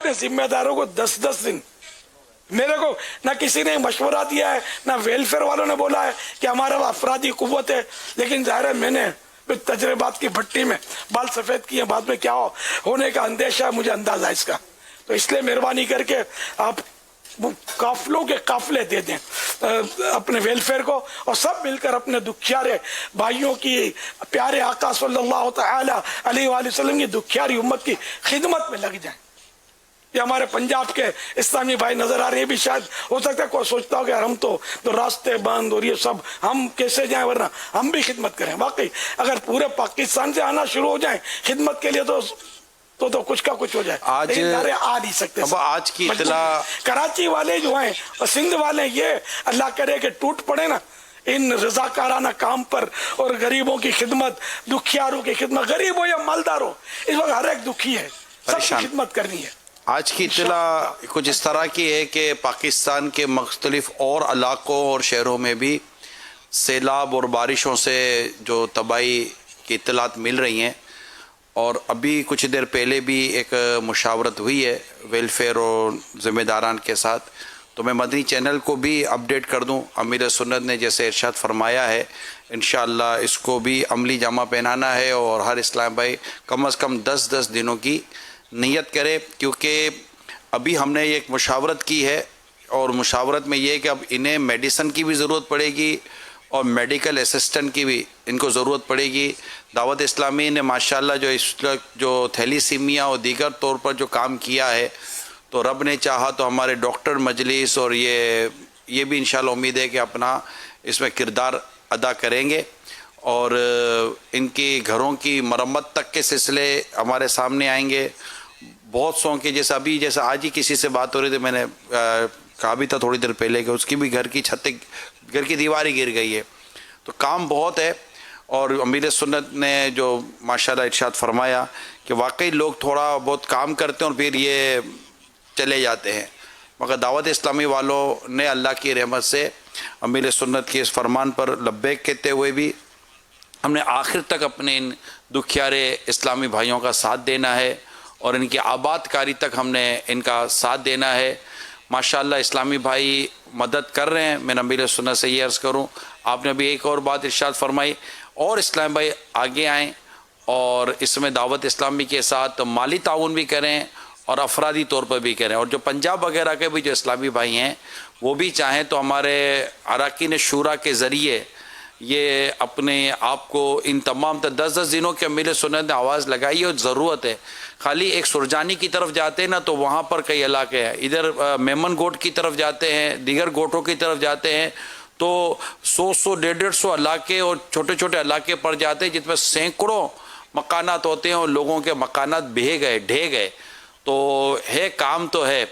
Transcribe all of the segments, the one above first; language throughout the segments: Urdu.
اپنے ذمہ داروں کو 10-10 دن، میرے کو نہ کسی نے مشورہ دیا ہے نہ ویلفیئر والوں نے بولا ہے کہ ہمارا افرادی قوت ہے، لیکن ظاہر ہے میں نے تجربات کی بھٹی میں بال سفید کیے، بعد میں کیا ہونے کا اندیشہ ہے، مجھے اندازہ ہے اس کا. تو اس لیے مہربانی کر کے آپ قافلوں کے قافلے دے دیں اپنے ویلفیئر کو، اور سب مل کر اپنے دکھیارے بھائیوں کی، پیارے آقا صلی اللہ تعالی علیہ وآلہ وسلم کی دکھیاری امت کی خدمت میں لگ جائیں. یہ ہمارے پنجاب کے اسلامی بھائی نظر آ رہے ہیں، بھی شاید ہو سکتا ہے کوئی سوچتا ہو کہ ہم تو راستے بند اور یہ سب ہم کیسے جائیں، ورنہ ہم بھی خدمت کریں. واقعی اگر پورے پاکستان سے آنا شروع ہو جائیں خدمت کے لیے تو کچھ کا کچھ ہو جائے. آج آ نہیں سکتے. آج کی اطلاع کراچی والے جو ہیں اور سندھ والے، یہ اللہ کرے کہ ٹوٹ پڑے نا ان رضاکارانہ کام پر، اور غریبوں کی خدمت، دکھیاروں کی خدمت، غریب ہو یا مالدار ہو، اس وقت ہر ایک دکھی ہے، سب کی خدمت کرنی ہے. آج کی اطلاع کچھ اس طرح کی ہے کہ پاکستان کے مختلف اور علاقوں اور شہروں میں بھی سیلاب اور بارشوں سے جو تباہی کی اطلاعات مل رہی ہیں، اور ابھی کچھ دیر پہلے بھی ایک مشاورت ہوئی ہے ویلفیئر اور ذمہ داران کے ساتھ. تو میں مدنی چینل کو بھی اپڈیٹ کر دوں، امیر سنت نے جیسے ارشاد فرمایا ہے انشاءاللہ اس کو بھی عملی جامہ پہنانا ہے، اور ہر اسلام بھائی کم از کم 10 دنوں کی نیت کرے، کیونکہ ابھی ہم نے ایک مشاورت کی ہے، اور مشاورت میں یہ ہے کہ اب انہیں میڈیسن کی بھی ضرورت پڑے گی اور میڈیکل اسسٹنٹ کی بھی ان کو ضرورت پڑے گی. دعوت اسلامی نے ماشاءاللہ جو اس جو تھیلیسیمیا اور دیگر طور پر جو کام کیا ہے، تو رب نے چاہا تو ہمارے ڈاکٹر مجلس اور یہ بھی انشاءاللہ امید ہے کہ اپنا اس میں کردار ادا کریں گے، اور ان کی گھروں کی مرمت تک کے سلسلے ہمارے سامنے آئیں گے. بہت سو کے جیسا آج ہی کسی سے بات ہو رہی تھی، میں نے کہا بھی تھا تھوڑی دیر پہلے کہ اس کی بھی گھر کی دیواری گر گئی ہے. تو کام بہت ہے، اور امیر سنت نے جو ماشاءاللہ ارشاد فرمایا کہ واقعی لوگ تھوڑا بہت کام کرتے ہیں اور پھر یہ چلے جاتے ہیں، مگر دعوت اسلامی والوں نے اللہ کی رحمت سے امیر سنت کے اس فرمان پر لبیک کہتے ہوئے بھی ہم نے آخر تک اپنے ان دکھیارے اسلامی بھائیوں کا ساتھ دینا ہے، اور ان کی آباد کاری تک ہم نے ان کا ساتھ دینا ہے. ماشاءاللہ اسلامی بھائی مدد کر رہے ہیں. میں امیر سنت سے یہ عرض کروں، آپ نے ابھی ایک اور بات ارشاد فرمائی، اور اسلام بھائی آگے آئیں اور اس میں دعوت اسلامی کے ساتھ مالی تعاون بھی کریں اور افرادی طور پر بھی کریں. اور جو پنجاب وغیرہ کے بھی جو اسلامی بھائی ہیں وہ بھی چاہیں تو ہمارے اراکین شورا کے ذریعے یہ اپنے آپ کو ان تمام 10 دنوں کے امیر سنت نے آواز لگائی ہے، اور ضرورت ہے. خالی ایک سرجانی کی طرف جاتے ہیں نا تو وہاں پر کئی علاقے ہیں، ادھر میمن گوٹ کی طرف جاتے ہیں، دیگر گوٹوں کی طرف جاتے ہیں تو 100-150 علاقے اور چھوٹے چھوٹے علاقے پڑ جاتے ہیں، جس میں سینکڑوں مکانات ہوتے ہیں اور لوگوں کے مکانات بہے گئے، ڈھے گئے. تو ہے کام تو ہے،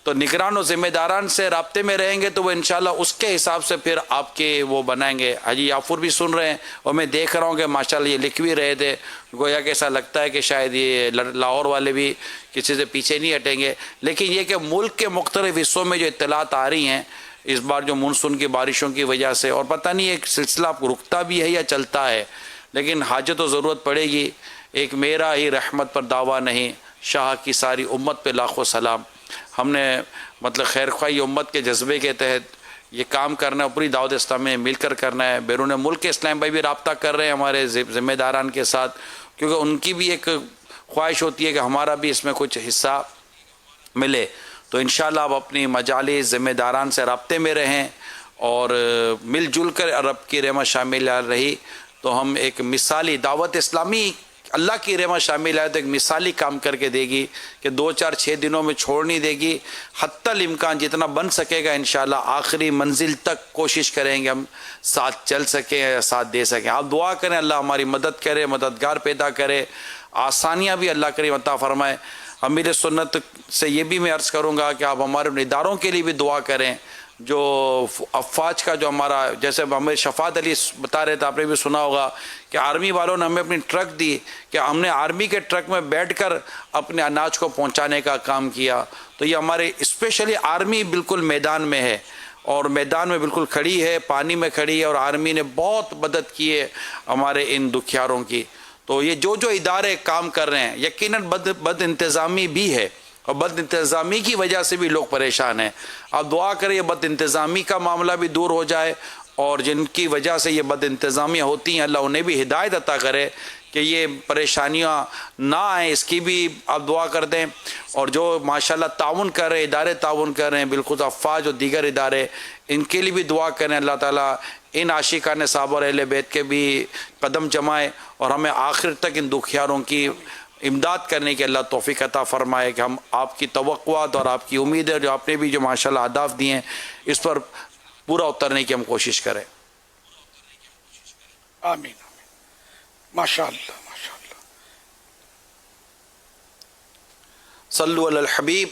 تو نگران و ذمہ داران سے رابطے میں رہیں گے تو وہ انشاءاللہ اس کے حساب سے پھر آپ کے وہ بنائیں گے. حاجی یافور بھی سن رہے ہیں، اور میں دیکھ رہا ہوں کہ ماشاءاللہ یہ لکھ بھی رہے تھے، گویا کہ ایسا لگتا ہے کہ شاید یہ لاہور والے بھی کسی سے پیچھے نہیں ہٹیں گے. لیکن یہ کہ ملک کے مختلف حصوں میں جو اطلاعات آ رہی ہیں اس بار جو مونسون کی بارشوں کی وجہ سے، اور پتہ نہیں ایک سلسلہ رکتا بھی ہے یا چلتا ہے، لیکن حاجت و ضرورت پڑے گی. ایک میرا ہی رحمت پر دعویٰ نہیں، شاہ کی ساری امت پہ لاکھوں سلام. ہم نے مطلب خیر خواہی امت کے جذبے کے تحت یہ کام کرنا ہے، پوری دعوت اسلامی میں مل کر کرنا ہے. بیرون ملک کے اسلام بھائی بھی رابطہ کر رہے ہیں ہمارے ذمہ داران کے ساتھ، کیونکہ ان کی بھی ایک خواہش ہوتی ہے کہ ہمارا بھی اس میں کچھ حصہ ملے. تو انشاءاللہ آپ اپنی مجالس ذمہ داران سے رابطے میں رہیں، اور مل جل کر رب کی رحمت شامل رہی تو ہم ایک مثالی دعوت اسلامی اللہ کی رحمت شامل آئے تو ایک مثالی کام کر کے دے گی کہ 2-4-6 دنوں میں چھوڑ نہیں دے گی. حتی الامکان جتنا بن سکے گا انشاءاللہ آخری منزل تک کوشش کریں گے ہم ساتھ چل سکیں یا ساتھ دے سکیں. آپ دعا کریں اللہ ہماری مدد کرے، مددگار پیدا کرے، آسانیاں بھی اللہ کریم عطا فرمائے. امیر سنت سے یہ بھی میں عرض کروں گا کہ آپ ہمارے اداروں کے لیے بھی دعا کریں، جو افواج کا جو ہمارا، جیسے ہمیں شفاعت علی بتا رہے تھے، آپ نے بھی سنا ہوگا کہ آرمی والوں نے ہمیں اپنی ٹرک دی کہ ہم نے آرمی کے ٹرک میں بیٹھ کر اپنے اناج کو پہنچانے کا کام کیا. تو یہ ہمارے اسپیشلی آرمی بالکل میدان میں ہے، اور میدان میں بالکل کھڑی ہے، پانی میں کھڑی ہے، اور آرمی نے بہت مدد کی ہے ہمارے ان دکھیاروں کی. تو یہ جو ادارے کام کر رہے ہیں یقیناً بد انتظامی بھی ہے، اور بد انتظامی کی وجہ سے بھی لوگ پریشان ہیں. آپ دعا کریں یہ بد انتظامی کا معاملہ بھی دور ہو جائے اور جن کی وجہ سے یہ بد انتظامیاں ہوتی ہیں اللہ انہیں بھی ہدایت عطا کرے کہ یہ پریشانیاں نہ آئیں. اس کی بھی آپ دعا کر دیں. اور جو ماشاءاللہ تعاون کر رہے ادارے تعاون کر رہے ہیں بالخصوص افواج اور دیگر ادارے ان کے لیے بھی دعا کریں اللہ تعالیٰ ان عاشقان صحابہ اور اہل بیت کے بھی قدم جمائے اور ہمیں آخر تک ان دکھیاروں کی امداد کرنے کی اللہ توفیق عطا فرمائے کہ ہم آپ کی توقعات اور آپ کی امید ہے جو آپ نے بھی جو ماشاءاللہ اہداف دیے ہیں اس پر پورا اترنے کی ہم کوشش کریں. آمین ماشاء اللہ ماشاء اللہ. صلو علی الحبیب